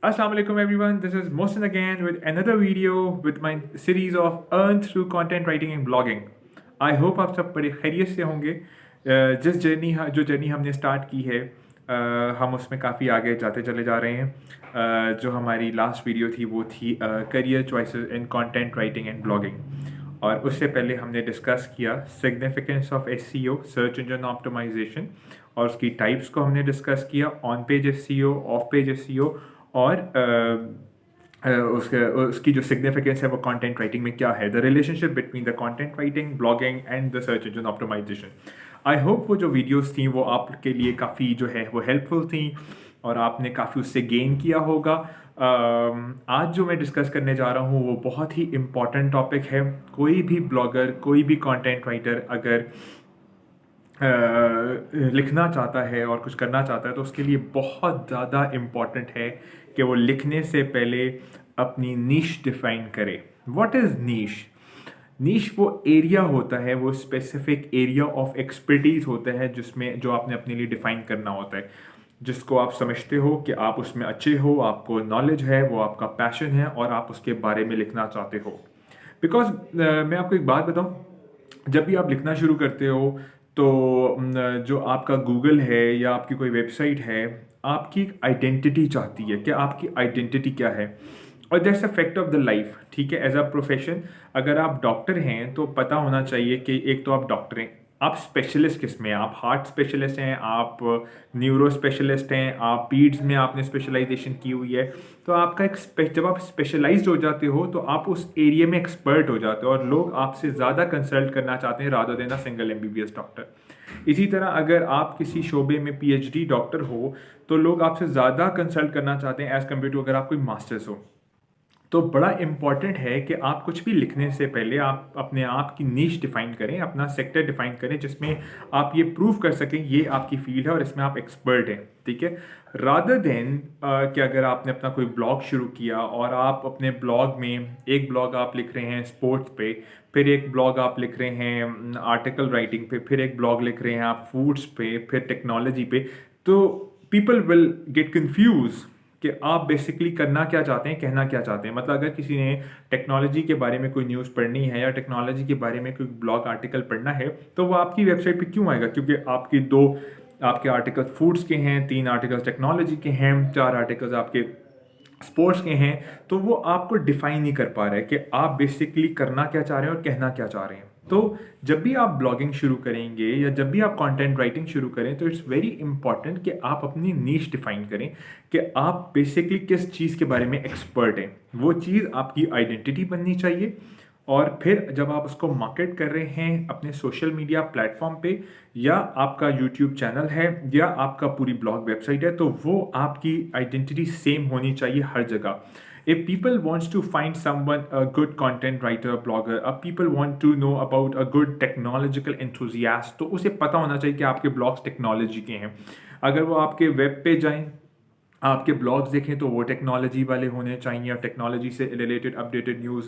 Assalamu alaikum everyone, this is Mohsin again with another video with my series of earn through content writing and blogging. I hope आप सब बड़े खैरियत से होंगे। जो journey हमने स्टार्ट की है हम उसमें काफ़ी आगे जाते चले जा रहे हैं। जो हमारी लास्ट वीडियो थी वो थी career choices in content writing and blogging, और उससे पहले हमने डिस्कस किया significance of SEO, search engine optimization, और उसकी टाइप्स को हमने डिस्कस किया, on page SEO, off page SEO, और उसकी जो सिग्निफिकेंस है वो कंटेंट राइटिंग में क्या है, the relationship between the content writing, blogging and the search engine optimization. I hope वो जो वीडियोस थी वो आपके लिए काफ़ी जो है वो हेल्पफुल थी और आपने काफ़ी उससे गेन किया होगा। आज जो मैं डिस्कस करने जा रहा हूँ वो बहुत ही इम्पॉर्टेंट टॉपिक है। कोई भी ब्लॉगर, कोई भी कंटेंट राइटर अगर लिखना चाहता है और कुछ करना चाहता है तो उसके लिए बहुत ज़्यादा इम्पॉर्टेंट है कि वो लिखने से पहले अपनी नीश डिफाइन करे। व्हाट इज़ नीश? नीश वो एरिया होता है, वो स्पेसिफिक एरिया ऑफ एक्सपर्टीज़ होता है जिसमें जो आपने अपने लिए डिफ़ाइन करना होता है, जिसको आप समझते हो कि आप उसमें अच्छे हो, आपको नॉलेज है, वो आपका पैशन है और आप उसके बारे में लिखना चाहते हो। बिकॉज मैं आपको एक बात बताऊँ, जब भी आप लिखना शुरू करते हो तो जो आपका गूगल है या आपकी कोई वेबसाइट है आपकी एक आइडेंटिटी चाहती है कि आपकी आइडेंटिटी क्या है, और that's a fact of the life. ठीक है, एज अ प्रोफेशन अगर आप डॉक्टर हैं तो पता होना चाहिए कि एक तो आप डॉक्टर हैं, आप स्पेशलिस्ट किस में हैं, आप हार्ट स्पेशलिस्ट हैं, आप न्यूरो स्पेशलिस्ट हैं, आप पीड्स में आपने स्पेशलाइजेशन की हुई है। तो आपका जब आप स्पेशलाइज्ड हो जाते हो तो आप उस एरिया में एक्सपर्ट हो जाते हो और लोग आपसे ज़्यादा कंसल्ट करना चाहते हैं rather than a single MBBS doctor. इसी तरह अगर आप किसी शोबे में पीएचडी डॉक्टर हो तो लोग आपसे ज़्यादा कंसल्ट करना चाहते हैं एज़ कम्पेयर टू अगर आप कोई मास्टर्स हो। तो बड़ा इम्पॉर्टेंट है कि आप कुछ भी लिखने से पहले आप अपने आप की नीश डिफाइन करें, अपना सेक्टर डिफाइन करें जिसमें आप ये प्रूव कर सकें ये आपकी फील्ड है और इसमें आप एक्सपर्ट हैं। ठीक है, रादर देन कि अगर आपने अपना कोई ब्लॉग शुरू किया और आप अपने ब्लॉग में एक ब्लॉग आप लिख रहे हैं स्पोर्ट्स पे, फिर एक ब्लॉग आप लिख रहे हैं आर्टिकल राइटिंग पे, फिर एक ब्लॉग लिख रहे हैं आप फूड्स पे, फिर टेक्नोलॉजी पे, तो पीपल विल गेट कंफ्यूज कि आप बेसिकली करना क्या चाहते हैं, कहना क्या चाहते हैं। मतलब अगर किसी ने टेक्नोलॉजी के बारे में कोई न्यूज़ पढ़नी है या टेक्नोलॉजी के बारे में कोई ब्लॉग आर्टिकल पढ़ना है तो वो आपकी वेबसाइट पे क्यों आएगा? क्योंकि आपके आर्टिकल्स फूड्स के हैं, 3 आर्टिकल्स टेक्नोलॉजी के हैं, 4 आर्टिकल्स आपके स्पोर्ट्स के हैं। तो वो आपको डिफाइन नहीं कर पा रहे कि आप बेसिकली करना क्या चाह रहे हैं और कहना क्या चाह रहे हैं। तो जब भी आप ब्लॉगिंग शुरू करेंगे या जब भी आप कंटेंट राइटिंग शुरू करें तो इट्स वेरी इंपॉर्टेंट कि आप अपनी नीश डिफाइन करें कि आप बेसिकली किस चीज़ के बारे में एक्सपर्ट हैं। वो चीज़ आपकी आइडेंटिटी बननी चाहिए, और फिर जब आप उसको मार्केट कर रहे हैं अपने सोशल मीडिया प्लेटफॉर्म पे, या आपका यूट्यूब चैनल है या आपका पूरी ब्लॉग वेबसाइट है, तो वो आपकी आइडेंटिटी सेम होनी चाहिए हर जगह। If people wants to find someone a good content writer, blogger, if people want to know about a good technological enthusiast, तो उसे पता होना चाहिए कि आपके ब्लॉग्स टेक्नोलॉजी के हैं। अगर वो आपके वेब पे जाएं, आपके ब्लॉग्स देखें तो वो टेक्नोलॉजी वाले होने चाहिए और टेक्नोलॉजी से रिलेटेड अपडेटेड न्यूज़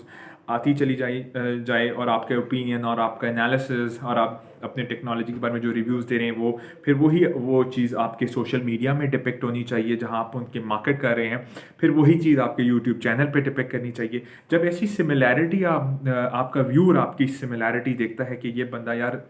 आती चली जाए और आपके ओपिनियन और आपका एनालिसिस और आप अपने टेक्नोलॉजी के बारे में जो रिव्यूज़ दे रहे हैं फिर वो चीज़ आपके सोशल मीडिया में डिपिक्ट होनी चाहिए जहां आप उनके मार्केट कर रहे हैं। फिर वही चीज़ आपके यूट्यूब चैनल पे डिपिक्ट करनी चाहिए। जब ऐसी सिमिलैरिटी आपका व्यूअर आपकी सिमिलैरिटी देखता है कि ये बंदा यार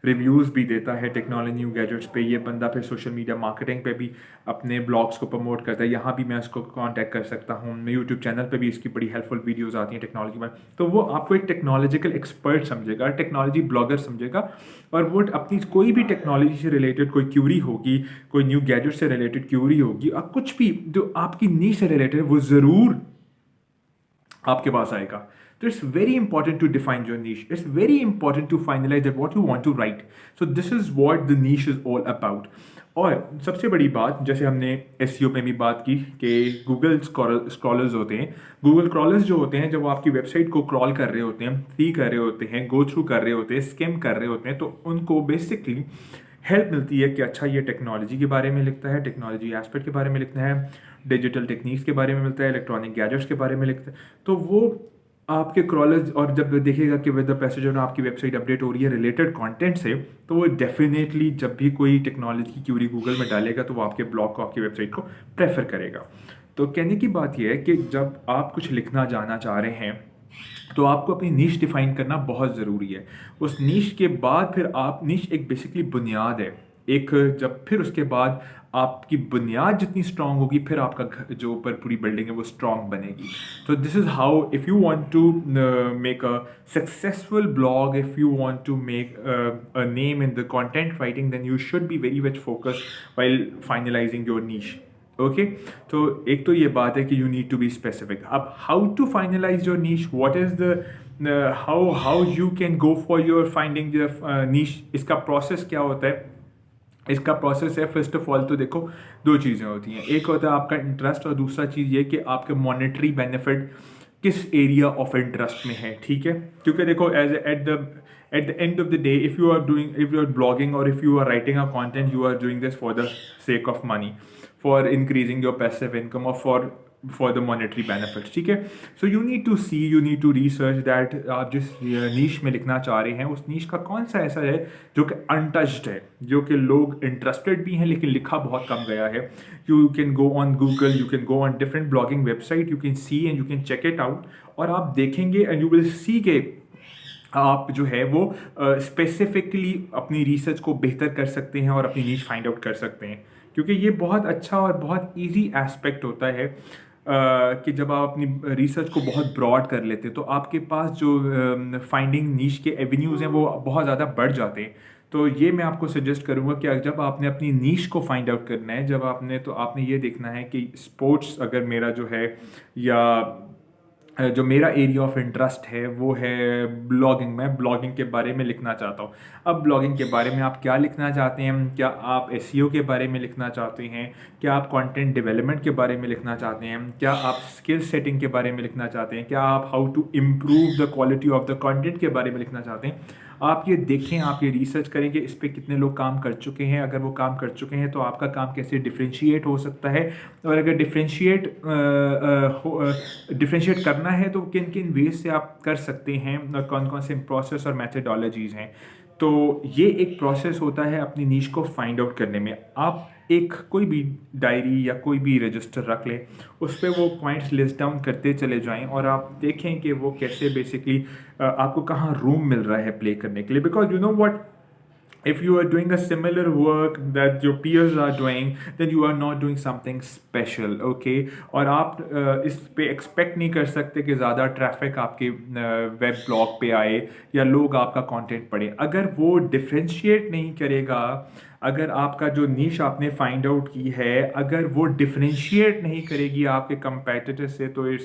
रिव्यूज़ भी देता है टेक्नोलॉजी न्यू गैजेट्स पे, ये बंदा फिर सोशल मीडिया मार्केटिंग पे भी अपने ब्लॉग्स को प्रमोट करता है, यहाँ भी मैं उसको कांटेक्ट कर सकता हूँ, मैं यूट्यूब चैनल पे भी इसकी बड़ी हेल्पफुल वीडियोस आती हैं टेक्नोलॉजी में, तो वो आपको एक टेक्नोलॉजिकल एक्सपर्ट समझेगा, टेक्नोलॉजी ब्लॉगर समझेगा। और वो अपनी कोई भी टेक्नोलॉजी से रिलेटेड कोई क्यूरी होगी, कोई न्यू गैजेट से रिलेटेड क्यूरी होगी और कुछ भी जो आपकी नीश से रिलेटेड, वो ज़रूर आपके पास आएगा। तो it's very important to define your niche, it's very important to finalize that what you want to write. So this is what the niche is all about. और सबसे बड़ी बात, जैसे हमने एसईओ में भी बात की कि गूगल स्क्रॉलर्स होते हैं, गूगल क्रॉलर्स जो होते हैं जब वो आपकी वेबसाइट को क्रॉल कर रहे होते हैं, सी कर रहे होते हैं, गो थ्रू कर रहे होते हैं, स्किम कर रहे होते हैं, तो उनको बेसिकली हेल्प मिलती है कि अच्छा ये टेक्नोलॉजी के बारे में लिखता है, टेक्नोलॉजी एस्पेक्ट के बारे में लिखता है, डिजिटल टेक्निक्स के बारे में मिलता है, इलेक्ट्रॉनिक गैजेट्स के बारे में लिखता है। तो वो आपके क्रॉलर्स, और जब देखेगा कि विद द पैसेज ऑन आपकी वेबसाइट अपडेट हो रही है रिलेटेड कंटेंट से, तो वो डेफिनेटली जब भी कोई टेक्नोलॉजी की क्यूरी गूगल में डालेगा तो वो आपके ब्लॉग को, आपकी वेबसाइट को प्रेफर करेगा। तो कहने की बात यह है कि जब आप कुछ लिखना जानना चाह रहे हैं तो आपको अपनी नीश डिफाइन करना बहुत ज़रूरी है। उस नीश के बाद फिर आप नीश एक बेसिकली बुनियाद है। एक जब फिर उसके बाद आपकी बुनियाद जितनी स्ट्रांग होगी फिर आपका जो ऊपर पूरी बिल्डिंग है वो स्ट्रांग बनेगी। तो this is how if you want to make a successful blog, if you want to make a name in the content writing, then you should be very much focus while finalising your niche. Okay, तो एक तो ये बात है कि you need to be specific. अब how to finalise your niche, what is the how you can go for your finding the niche, इसका process क्या होता है? इसका प्रोसेस है, फर्स्ट ऑफ ऑल तो देखो दो चीज़ें होती हैं, एक होता है आपका इंटरेस्ट और दूसरा चीज़ ये कि आपके मॉनेटरी बेनिफिट किस एरिया ऑफ इंटरेस्ट में है। ठीक है, क्योंकि देखो at the end of the day if you are blogging और if you are writing a content, you are doing this for the sake of money, for increasing your passive income or for the monetary benefits। ठीक है, so you need to see, you need to research that आप जिस नीश में लिखना चाह रहे हैं उस नीश का कौन सा ऐसा है जो कि अनटच्ड है, जो कि लोग इंटरेस्टेड भी हैं लेकिन लिखा बहुत कम गया है। You can go on Google, you can go on different blogging website, you can see and you can check it out, और आप देखेंगे एंड यू विल सी के आप जो है वो स्पेसिफिकली अपनी रिसर्च को बेहतर कर सकते हैं और अपनी नीश फाइंड आउट कर सकते हैं। क्योंकि ये बहुत अच्छा और बहुत इजी एस्पेक्ट होता है कि जब आप अपनी रिसर्च को बहुत ब्रॉड कर लेते हैं तो आपके पास जो फाइंडिंग नीश के एवेन्यूज़ हैं वो बहुत ज़्यादा बढ़ जाते हैं। तो ये मैं आपको सजेस्ट करूँगा कि जब आपने अपनी नीश को फाइंड आउट करना है, जब आपने तो आपने ये देखना है कि स्पोर्ट्स अगर मेरा जो है या जो मेरा एरिया ऑफ इंटरेस्ट है वो है ब्लॉगिंग, मैं ब्लॉगिंग के बारे में लिखना चाहता हूँ। अब ब्लॉगिंग के बारे में आप क्या लिखना चाहते हैं? क्या आप एसईओ के बारे में लिखना चाहते हैं? क्या आप कंटेंट डेवलपमेंट के बारे में लिखना चाहते हैं? क्या आप स्किल सेटिंग के बारे में लिखना चाहते हैं? क्या आप how to improve the quality of the content के बारे में लिखना चाहते हैं? आप ये देखें, आप ये रिसर्च करेंगे इस पर कितने लोग काम कर चुके हैं, अगर वो काम कर चुके हैं तो आपका काम कैसे डिफ्रेंशिएट हो सकता है, और अगर डिफ्रेंशिएट करना है तो किन किन वेज से आप कर सकते हैं और कौन कौन से प्रोसेस और मैथडोलॉजीज़ हैं। तो ये एक प्रोसेस होता है अपनी नीश को फाइंड आउट करने में। आप एक कोई भी डायरी या कोई भी रजिस्टर रख लें, उस पर वो पॉइंट्स लिस्ट डाउन करते चले जाएं और आप देखें कि वो कैसे बेसिकली आपको कहाँ रूम मिल रहा है प्ले करने के लिए। Because you know what, if you are doing a similar work that your peers are doing, then you are not doing something special, okay? और आप इस पे एक्सपेक्ट नहीं कर सकते कि ज़्यादा ट्रैफिक आपके वेब ब्लॉग पे आए या लोग आपका कंटेंट पढ़ें। अगर वो डिफ्रेंशिएट नहीं करेगा, अगर आपका जो नीश आपने फाइंड आउट की है अगर वो डिफ्रेंशिएट नहीं करेगी आपके कंपेटिटर से, तो it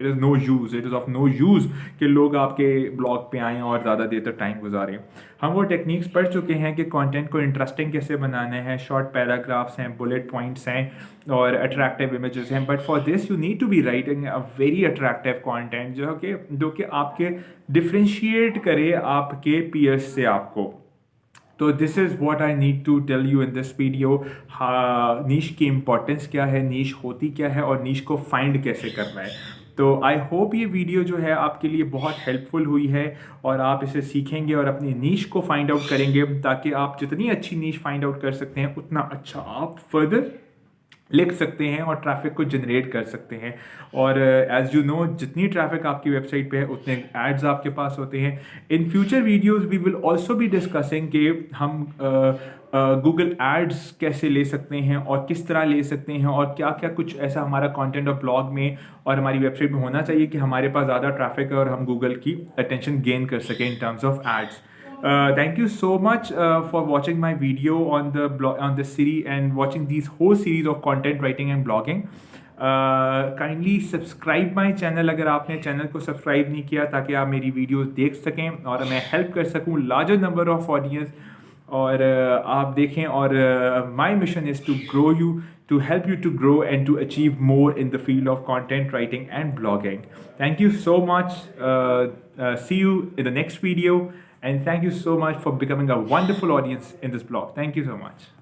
is no use, it is of no use कि लोग आपके ब्लॉग पे आएँ और ज़्यादा देर तक टाइम गुजारें। हम वो टेक्निक्स पढ़ चुके हैं कि कंटेंट को इंटरेस्टिंग कैसे बनाना है, शॉर्ट पैराग्राफ्स हैं, बुलेट पॉइंट्स हैं और अट्रैक्टिव इमेजेस हैं। But for this you need to be writing a very attractive content जो कि आपके डिफ्रेंशिएट करे आपके पीयर्स से आपको। तो this is what I need to tell you in this video. Niche की इम्पोर्टेंस क्या है, नीश होती क्या है और नीश को फाइंड कैसे करना है। तो आई होप ये वीडियो जो है आपके लिए बहुत हेल्पफुल हुई है और आप इसे सीखेंगे और अपनी नीश को फाइंड आउट करेंगे, ताकि आप जितनी अच्छी नीश फाइंड आउट कर सकते हैं उतना अच्छा आप फर्दर लिख सकते हैं और ट्रैफिक को जनरेट कर सकते हैं। और एज़ यू नो, जितनी ट्रैफिक आपकी वेबसाइट पे है उतने एड्स आपके पास होते हैं। In future videos we will also be discussing कि हम गूगल एड्स कैसे ले सकते हैं और किस तरह ले सकते हैं और क्या क्या कुछ ऐसा हमारा कंटेंट और ब्लॉग में और हमारी वेबसाइट में होना चाहिए कि हमारे पास ज़्यादा ट्रैफिक है और हम गूगल की अटेंशन गेन कर सकें in terms of ads. Thank you so much for watching my video on the series and watching these whole series of content writing and blogging. Kindly subscribe my channel अगर आपने channel को subscribe नहीं किया, ताकि आप मेरी videos देख सकें और मैं हेल्प कर सकूं लार्जर नंबर ऑफ ऑडियंस, और आप देखें। और my mission is to grow you, to help you to grow and to achieve more in the field of content writing and blogging. Thank you so much. See you in the next video. And thank you so much for becoming a wonderful audience in this blog. Thank you so much.